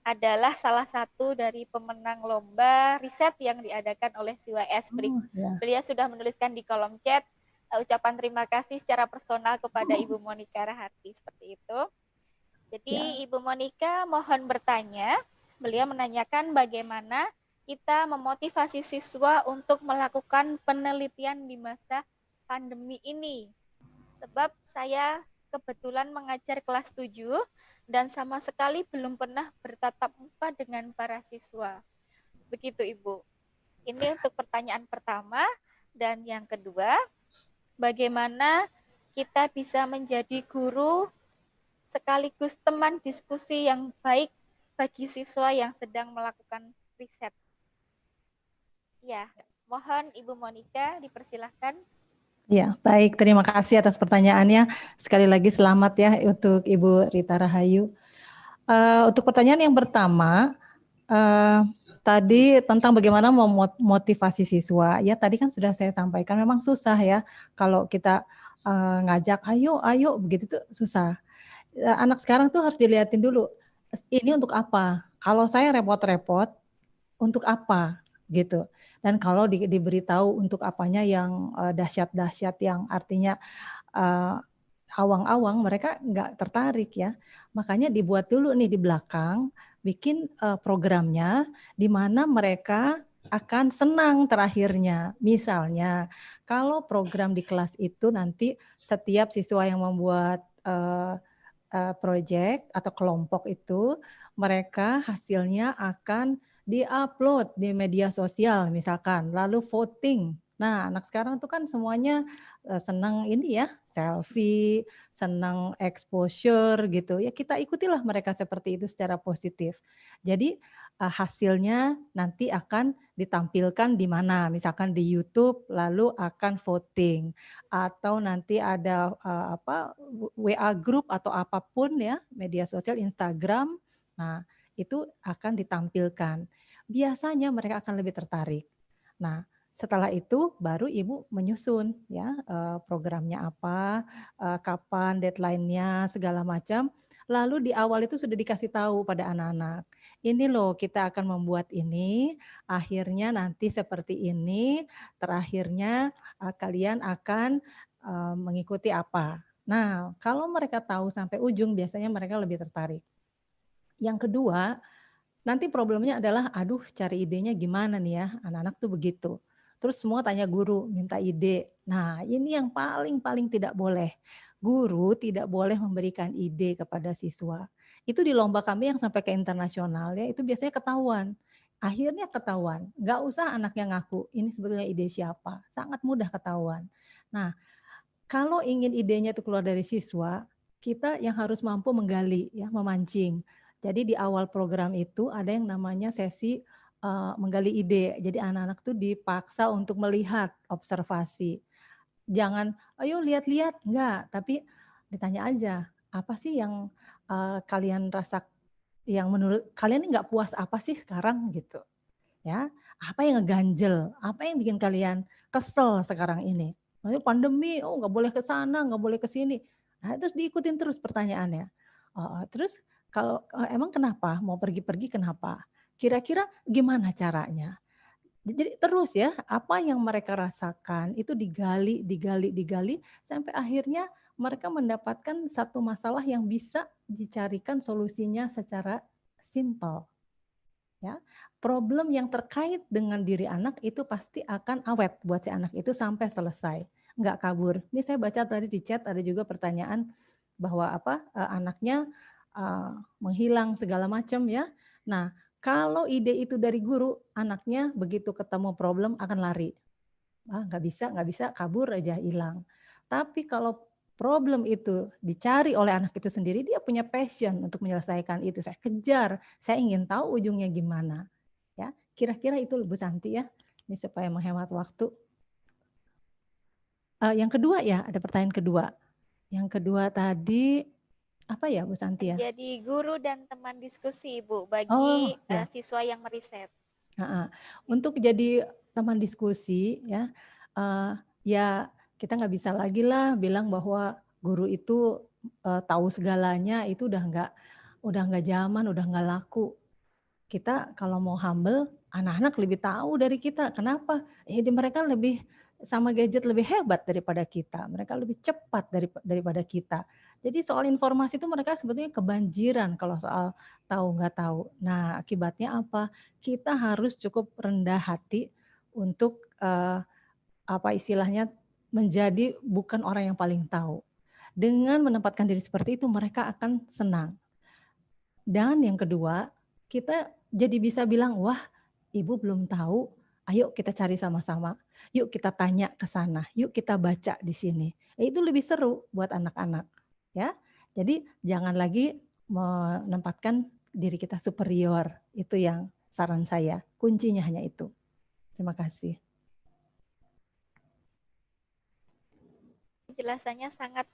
adalah salah satu dari pemenang lomba riset yang diadakan oleh Siwa Esprit. Beliau sudah menuliskan di kolom chat ucapan terima kasih secara personal kepada Ibu Monika Rahati seperti itu. Jadi Ibu Monika mohon bertanya, beliau menanyakan bagaimana kita memotivasi siswa untuk melakukan penelitian di masa pandemi ini. Sebab saya kebetulan mengajar kelas 7 dan sama sekali belum pernah bertatap muka dengan para siswa. Begitu Ibu. Ini untuk pertanyaan pertama. Dan yang kedua, bagaimana kita bisa menjadi guru sekaligus teman diskusi yang baik bagi siswa yang sedang melakukan riset. Ya, mohon Ibu Monika dipersilahkan. Ya, baik. Terima kasih atas pertanyaannya. Sekali lagi selamat ya untuk Ibu Rita Rahayu. Untuk pertanyaan yang pertama, tadi tentang bagaimana memotivasi siswa. Ya, tadi kan sudah saya sampaikan memang susah ya kalau kita ngajak ayo begitu tuh susah. Anak sekarang tuh harus dilihatin dulu. Ini untuk apa? Kalau saya repot-repot, untuk apa? Gitu. Dan kalau diberitahu untuk apanya yang dahsyat-dahsyat, yang artinya awang-awang, mereka nggak tertarik ya. Makanya dibuat dulu nih di belakang, bikin programnya di mana mereka akan senang terakhirnya. Misalnya, kalau program di kelas itu nanti setiap siswa yang membuat project atau kelompok itu, mereka hasilnya akan di-upload di media sosial misalkan, lalu voting. Nah, anak sekarang tuh kan semuanya senang ini ya, selfie, senang exposure gitu. Ya kita ikutilah mereka seperti itu secara positif. Jadi hasilnya nanti akan ditampilkan di mana, misalkan di YouTube, lalu akan voting, atau nanti ada WA group atau apapun ya, media sosial, Instagram. Nah, itu akan ditampilkan. Biasanya mereka akan lebih tertarik. Nah, setelah itu baru Ibu menyusun ya programnya apa, kapan deadline-nya, segala macam. Lalu di awal itu sudah dikasih tahu pada anak-anak. Ini loh kita akan membuat ini, akhirnya nanti seperti ini, terakhirnya kalian akan mengikuti apa. Nah, kalau mereka tahu sampai ujung biasanya mereka lebih tertarik. Yang kedua, nanti problemnya adalah, aduh cari idenya gimana nih ya, anak-anak tuh begitu. Terus semua tanya guru, minta ide. Nah ini yang paling tidak boleh. guru tidak boleh memberikan ide kepada siswa. Itu di lomba kami yang sampai ke internasional ya, itu biasanya ketahuan. Akhirnya ketahuan, nggak usah anaknya ngaku, ini sebetulnya ide siapa, sangat mudah ketahuan. Nah, kalau ingin idenya itu keluar dari siswa, kita yang harus mampu menggali ya, memancing. Jadi di awal program itu ada yang namanya sesi menggali ide. Jadi anak-anak tuh dipaksa untuk melihat, observasi. Jangan, ayo lihat-lihat, enggak, tapi ditanya aja, apa sih yang kalian rasa, yang menurut kalian ini nggak puas apa sih sekarang gitu, ya. Apa yang ngeganjel, apa yang bikin kalian kesel sekarang ini? Ayo pandemi, oh nggak boleh ke sana, nggak boleh ke sini. Nah, terus diikutin terus pertanyaannya. Terus kalau emang kenapa? Mau pergi-pergi kenapa? Kira-kira gimana caranya? Jadi terus ya, apa yang mereka rasakan itu digali, digali, digali sampai akhirnya mereka mendapatkan satu masalah yang bisa dicarikan solusinya secara simpel. Ya, problem yang terkait dengan diri anak itu pasti akan awet buat si anak itu sampai selesai, nggak kabur. Ini saya baca tadi di chat ada juga pertanyaan bahwa anaknya menghilang segala macam ya. Nah, kalau ide itu dari guru, anaknya begitu ketemu problem akan lari. Nggak bisa, kabur aja hilang. Tapi kalau problem itu dicari oleh anak itu sendiri, dia punya passion untuk menyelesaikan itu. Saya kejar, saya ingin tahu ujungnya gimana. Ya, kira-kira itu Bu Santi ya. Ini supaya menghemat waktu. Yang kedua ya, ada pertanyaan kedua. Yang kedua tadi apa ya Bu Santi ya? Jadi guru dan teman diskusi Ibu Oh, bagi ya. siswa yang meriset. Untuk jadi teman diskusi ya, ya kita nggak bisa lagi lah bilang bahwa guru itu tahu segalanya, itu udah nggak zaman, udah nggak laku. Kita kalau mau humble, anak-anak lebih tahu dari kita. Kenapa? Mereka lebih sama gadget lebih hebat daripada kita. Mereka lebih cepat daripada kita. Jadi soal informasi itu mereka sebetulnya kebanjiran kalau soal tahu nggak tahu. Nah, akibatnya apa? Kita harus cukup rendah hati untuk istilahnya menjadi bukan orang yang paling tahu. Dengan menempatkan diri seperti itu, mereka akan senang. Dan yang kedua, kita jadi bisa bilang, wah ibu belum tahu, ayo kita cari sama-sama. Yuk kita tanya ke sana, yuk kita baca di sini. Itu lebih seru buat anak-anak. Ya, jadi jangan lagi menempatkan diri kita superior. Itu yang saran saya. Kuncinya hanya itu. Terima kasih. Penjelasannya sangat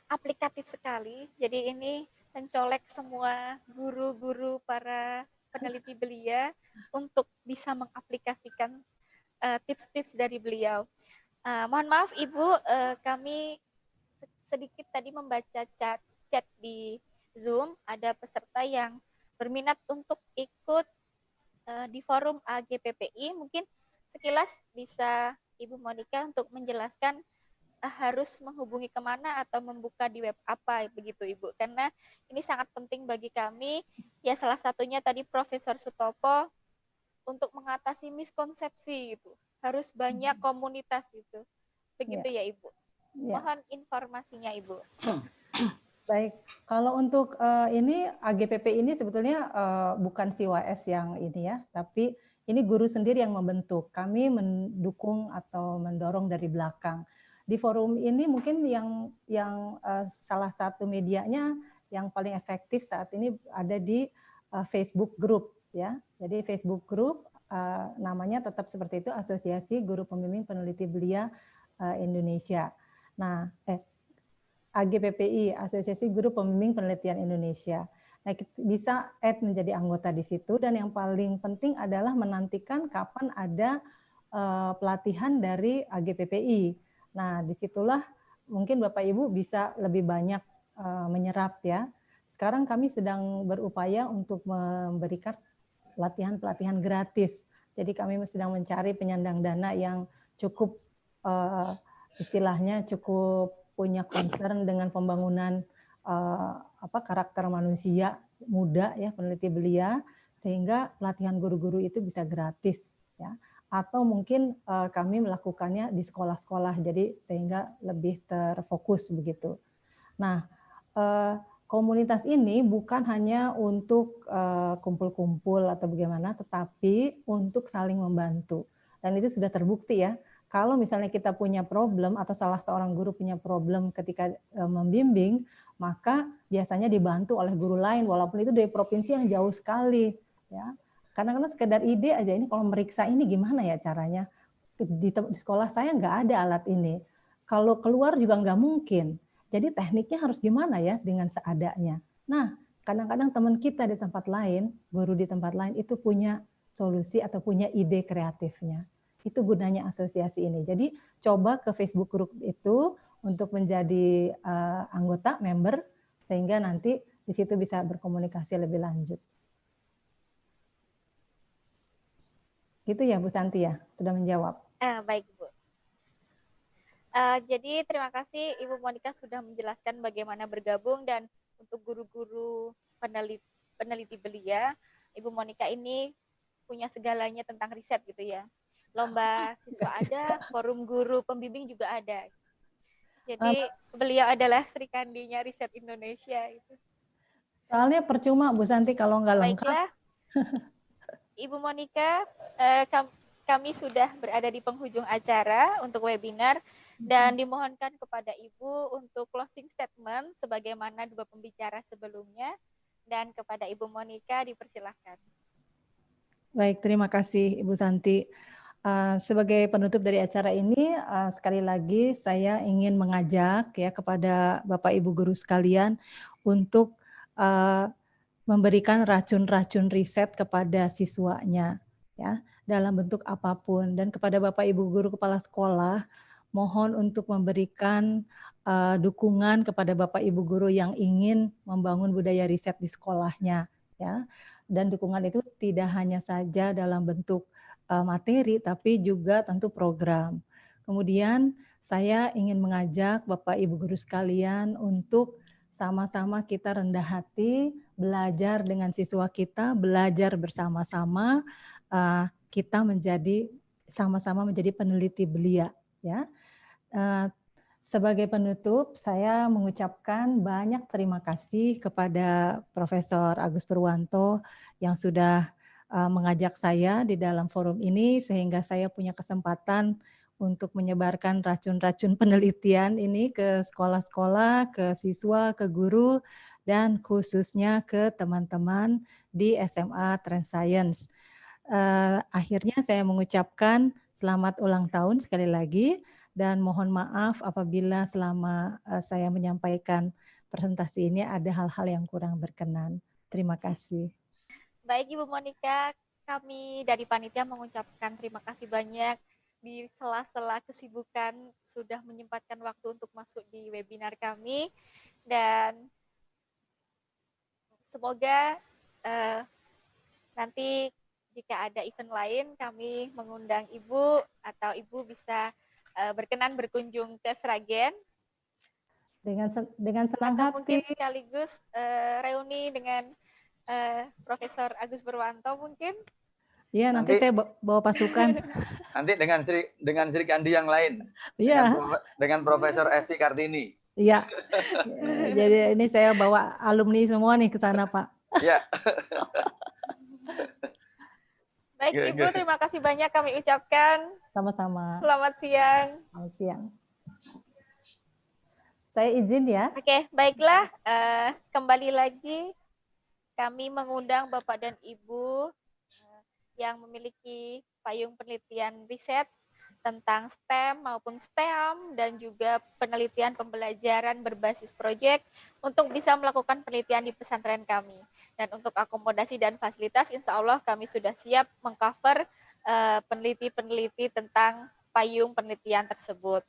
aplikatif sekali. Jadi ini mencolek semua guru-guru para peneliti belia untuk bisa mengaplikasikan tips-tips dari beliau. Mohon maaf Ibu, kami sedikit tadi membaca chat di Zoom, ada peserta yang berminat untuk ikut di forum AGPPI. Mungkin sekilas bisa Ibu Monica untuk menjelaskan harus menghubungi kemana atau membuka di web apa begitu Ibu, karena ini sangat penting bagi kami ya, salah satunya tadi Profesor Sutopo untuk mengatasi miskonsepsi itu harus banyak komunitas itu begitu ya Ibu. Mohon informasinya Ibu. Baik, kalau untuk ini AGPP ini sebetulnya bukan CYS yang ini ya, tapi ini guru sendiri yang membentuk. Kami mendukung atau mendorong dari belakang. Di forum ini mungkin yang salah satu medianya yang paling efektif saat ini ada di Facebook Group ya. Jadi Facebook Group namanya tetap seperti itu, Asosiasi Guru Pembimbing Peneliti Belia Indonesia. Nah, AGPPI, Asosiasi Guru Pembimbing Penelitian Indonesia. Nah, bisa add menjadi anggota di situ, dan yang paling penting adalah menantikan kapan ada pelatihan dari AGPPI. Nah, disitulah mungkin Bapak Ibu bisa lebih banyak menyerap ya. Sekarang kami sedang berupaya untuk memberikan pelatihan-pelatihan gratis. Jadi kami sedang mencari penyandang dana yang cukup istilahnya cukup punya concern dengan pembangunan karakter manusia muda ya, peneliti belia, sehingga pelatihan guru-guru itu bisa gratis ya. Atau mungkin kami melakukannya di sekolah-sekolah, jadi sehingga lebih terfokus begitu. Nah, komunitas ini bukan hanya untuk kumpul-kumpul atau bagaimana, tetapi untuk saling membantu. Dan itu sudah terbukti ya. Kalau misalnya kita punya problem atau salah seorang guru punya problem ketika membimbing, maka biasanya dibantu oleh guru lain, walaupun itu dari provinsi yang jauh sekali. Ya, kadang-kadang sekedar ide aja, ini kalau meriksa ini gimana ya caranya? Di sekolah saya nggak ada alat ini. Kalau keluar juga nggak mungkin. Jadi tekniknya harus gimana ya dengan seadanya. Nah, kadang-kadang teman kita di tempat lain, guru di tempat lain itu punya solusi atau punya ide kreatifnya. Itu gunanya asosiasi ini. Jadi coba ke Facebook group itu untuk menjadi anggota, member, sehingga nanti di situ bisa berkomunikasi lebih lanjut. Gitu ya Bu Santi ya, sudah menjawab. Baik Bu. Jadi terima kasih Ibu Monika sudah menjelaskan bagaimana bergabung, dan untuk guru-guru peneliti belia, Ibu Monika ini punya segalanya tentang riset gitu ya. Lomba siswa ada, forum guru pembimbing juga ada. Jadi beliau adalah Sri Kandinya riset Indonesia itu. Soalnya percuma Bu Santi kalau nggak lengkap. Baiklah, Ibu Monika, kami sudah berada di penghujung acara untuk webinar, dan dimohonkan kepada Ibu untuk closing statement sebagaimana dua pembicara sebelumnya, dan kepada Ibu Monika dipersilahkan. Baik, terima kasih Ibu Santi. Sebagai penutup dari acara ini, sekali lagi saya ingin mengajak ya kepada Bapak Ibu guru sekalian untuk memberikan racun-racun riset kepada siswanya ya dalam bentuk apapun, dan kepada Bapak Ibu guru kepala sekolah mohon untuk memberikan dukungan kepada Bapak Ibu guru yang ingin membangun budaya riset di sekolahnya ya. Dan dukungan itu tidak hanya saja dalam bentuk materi, tapi juga tentu program. Kemudian saya ingin mengajak Bapak Ibu guru sekalian untuk sama-sama kita rendah hati, belajar dengan siswa kita, belajar bersama-sama, kita menjadi sama-sama menjadi peneliti belia ya. Sebagai penutup, saya mengucapkan banyak terima kasih kepada Profesor Agus Purwanto yang sudah mengajak saya di dalam forum ini, sehingga saya punya kesempatan untuk menyebarkan racun-racun penelitian ini ke sekolah-sekolah, ke siswa, ke guru, dan khususnya ke teman-teman di SMA Trans Science. Akhirnya saya mengucapkan selamat ulang tahun sekali lagi, dan mohon maaf apabila selama saya menyampaikan presentasi ini ada hal-hal yang kurang berkenan. Terima kasih. Baik Ibu Monika, kami dari panitia mengucapkan terima kasih banyak di sela-sela kesibukan sudah menyempatkan waktu untuk masuk di webinar kami, dan semoga nanti jika ada event lain kami mengundang Ibu atau Ibu bisa berkenan berkunjung ke Sragen. Dengan senang hati. Mungkin sekaligus reuni dengan Profesor Agus Purwanto mungkin. Iya, nanti saya bawa pasukan. Nanti dengan Sri Kandi yang lain. Iya. Dengan Profesor Esti Kartini. Iya. Jadi ini saya bawa alumni semua nih ke sana, Pak. Iya. Baik Ibu, terima kasih banyak kami ucapkan. Sama-sama. Selamat siang. Selamat siang. Saya izin ya. Oke, baiklah. Kembali lagi kami mengundang Bapak dan Ibu yang memiliki payung penelitian riset tentang STEM maupun STEAM dan juga penelitian pembelajaran berbasis proyek untuk bisa melakukan penelitian di pesantren kami. Dan untuk akomodasi dan fasilitas, insya Allah kami sudah siap mengcover peneliti-peneliti tentang payung penelitian tersebut.